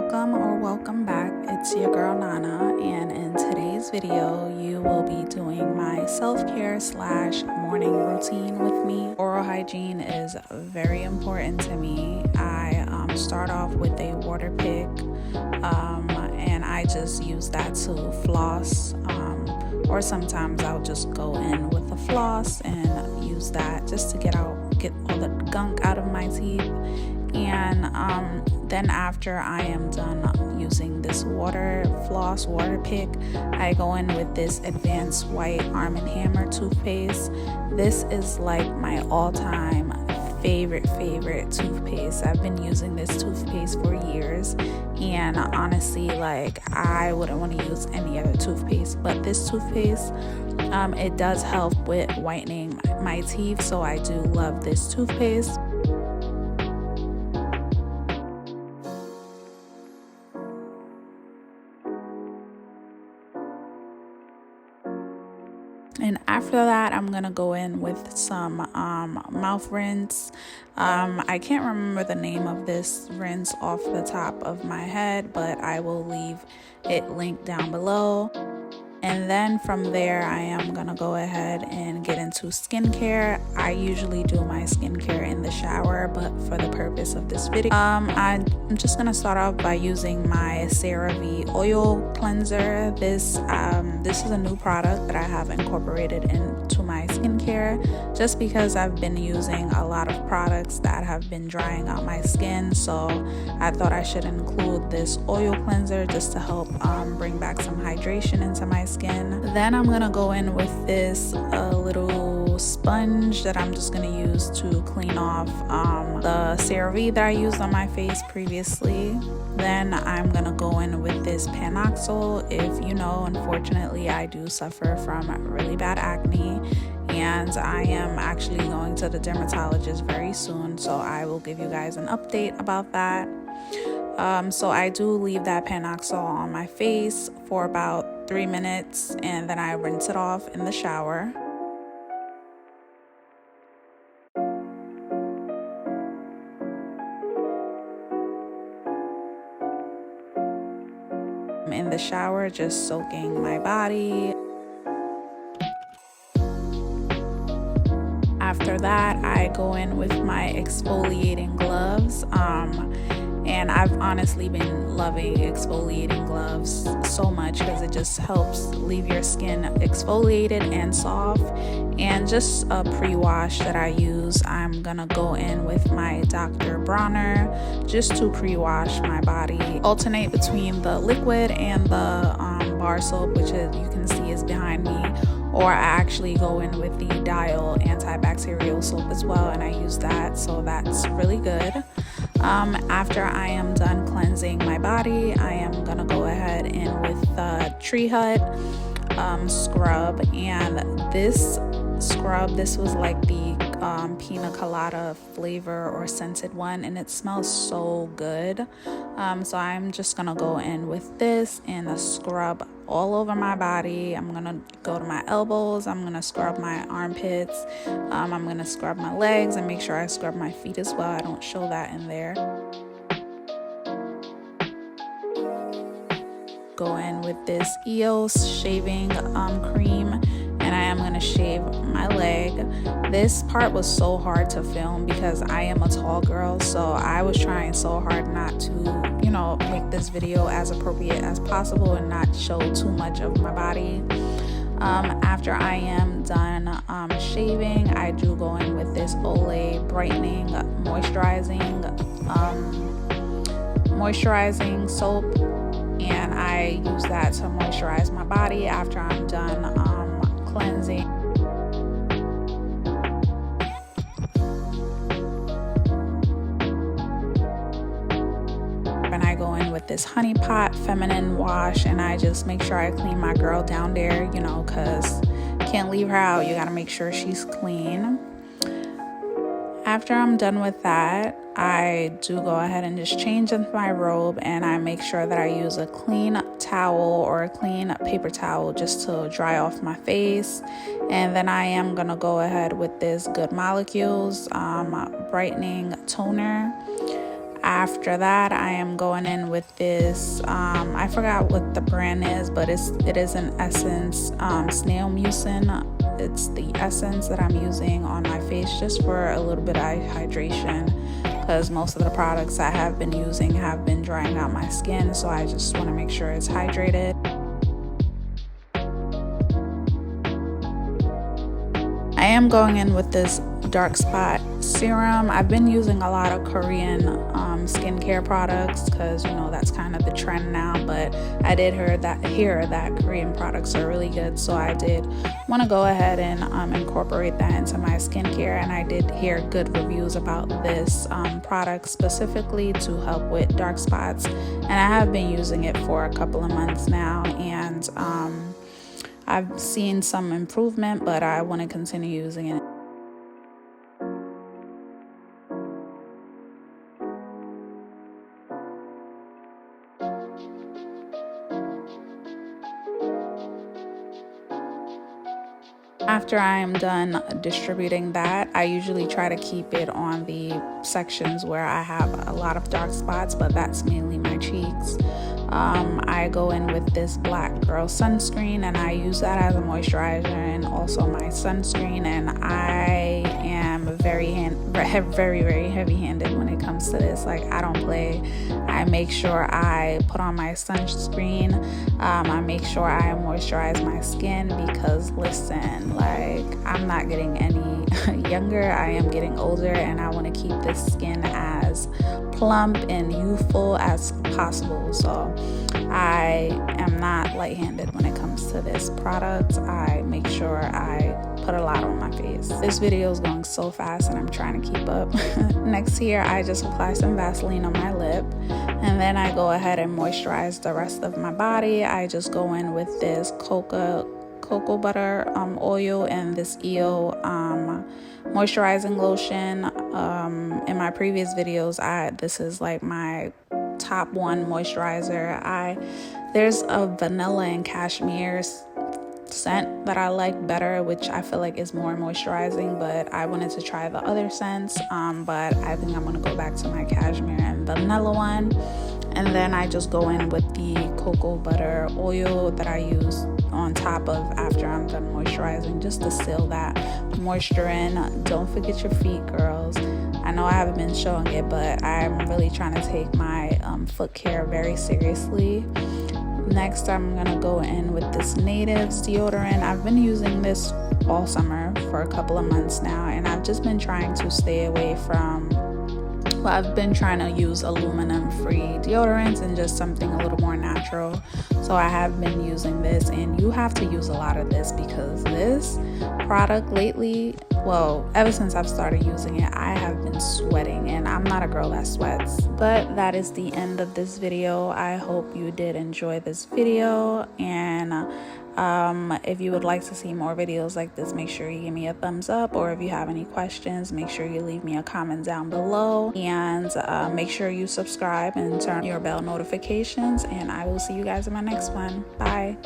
Welcome or welcome back. It's your girl Nana, and in today's video you will be doing my self-care / morning routine with me. Oral hygiene is very important to me. I start off with a water pick, and I just use that to floss, or sometimes I'll just go in with a floss and use that just to get all the gunk out of my teeth. And then after I am done using this water pick, I go in with this Advanced White Arm & Hammer toothpaste. This is like my all-time favorite toothpaste. I've been using this toothpaste for years, and honestly, like, I wouldn't want to use any other toothpaste, but this toothpaste, it does help with whitening my teeth, so I do love this toothpaste. And after that, I'm gonna go in with some mouth rinse. I can't remember the name of this rinse off the top of my head, but I will leave it linked down below. And then from there, I am gonna go ahead and get into skincare. I usually do my skincare in the shower, but for the purpose of this video, I'm just gonna start off by using my CeraVe oil cleanser. This is a new product that I have incorporated into my skincare, just because I've been using a lot of products that have been drying out my skin. So I thought I should include this oil cleanser just to help bring back some hydration into my skin. Then I'm gonna go in with this little sponge that I'm just gonna use to clean off the CeraVe that I used on my face previously. Then I'm gonna go in with this Panoxyl. If you know, unfortunately, I do suffer from really bad acne, and I am actually going to the dermatologist very soon, so I will give you guys an update about that. So I do leave that Panoxyl on my face for about 3 minutes, and then I rinse it off in the shower. I'm in the shower, just soaking my body. After that, I go in with my exfoliating gloves. And I've honestly been loving exfoliating gloves so much because it just helps leave your skin exfoliated and soft. And just a pre-wash that I use, I'm gonna go in with my Dr. Bronner just to pre-wash my body. Alternate between the liquid and the bar soap, which you can see is behind me. Or I actually go in with the Dial antibacterial soap as well, and I use that, so that's really good. After I am done cleansing my body, I am gonna go ahead and with the Tree Hut scrub. And this scrub, this was like the pina colada flavor or scented one, and it smells so good. So I'm just gonna go in with this and scrub all over my body. I'm gonna go to my elbows, I'm gonna scrub my armpits, I'm gonna scrub my legs, and make sure I scrub my feet as well. I don't show that in there. Go in with this EOS shaving cream, and I am gonna shave my leg. This part was so hard to film because I am a tall girl, so I was trying so hard not to, make this video as appropriate as possible and not show too much of my body. After I am done shaving, I do go in with this Olay brightening moisturizing soap, and I use that to moisturize my body after I'm done cleansing. And I go in with this Honey Pot feminine wash, and I just make sure I clean my girl down there, because can't leave her out. You gotta make sure she's clean. After I'm done with that, I do go ahead and just change into my robe, and I make sure that I use a clean towel or a clean paper towel just to dry off my face. And then I am gonna go ahead with this Good Molecules brightening toner. After that, I am going in with this, I forgot what the brand is, but it is an essence, snail mucin. It's the essence that I'm using on my face just for a little bit of hydration, because most of the products I have been using have been drying out my skin, so I just want to make sure it's hydrated. I am going in with this dark spot serum. I've been using a lot of Korean skincare products because, you know, that's kind of the trend now, but I did hear that Korean products are really good, so I did want to go ahead and incorporate that into my skincare, and I did hear good reviews about this product specifically to help with dark spots, and I have been using it for a couple of months now, and I've seen some improvement, but I want to continue using it. After I am done distributing that, I usually try to keep it on the sections where I have a lot of dark spots, but that's mainly my cheeks. I go in with this Black Girl sunscreen, and I use that as a moisturizer and also my sunscreen, and I am very heavy-handed when it comes to this. Like, I don't play. I make sure I put on my sunscreen. I make sure I moisturize my skin because, listen, like, I'm not getting any younger. I am getting older, and I want to keep this skin as plump and youthful as possible. So I am not light-handed when it comes to this product. I make sure I put a lot on my face. This video is going so fast and I'm trying to keep up. Next here, I just apply some Vaseline on my lip, and then I go ahead and moisturize the rest of my body. I just go in with this cocoa butter oil and this EO moisturizing lotion. In my previous videos, this is like my top one moisturizer. There's a vanilla and cashmere scent that I like better, which I feel like is more moisturizing, but I wanted to try the other scents, but I think I'm gonna go back to my cashmere and vanilla one. And then I just go in with the cocoa butter oil that I use on top of after I'm done moisturizing, just to seal that moisture in. Don't forget your feet, girls. I know I haven't been showing it, but I'm really trying to take my foot care very seriously. Next, I'm gonna go in with this Natives deodorant. I've been using this all summer for a couple of months now, and I've just been trying to stay away from, well, I've been trying to use aluminum-free deodorants and just something a little more natural. So I have been using this, and you have to use a lot of this because this product lately, well, ever since I've started using it, I have been sweating, and I'm not a girl that sweats. But that is the end of this video. I hope you did enjoy this video, and if you would like to see more videos like this, make sure you give me a thumbs up, or if you have any questions, make sure you leave me a comment down below, and make sure you subscribe and turn your bell notifications, and I will see you guys in my next one. Bye.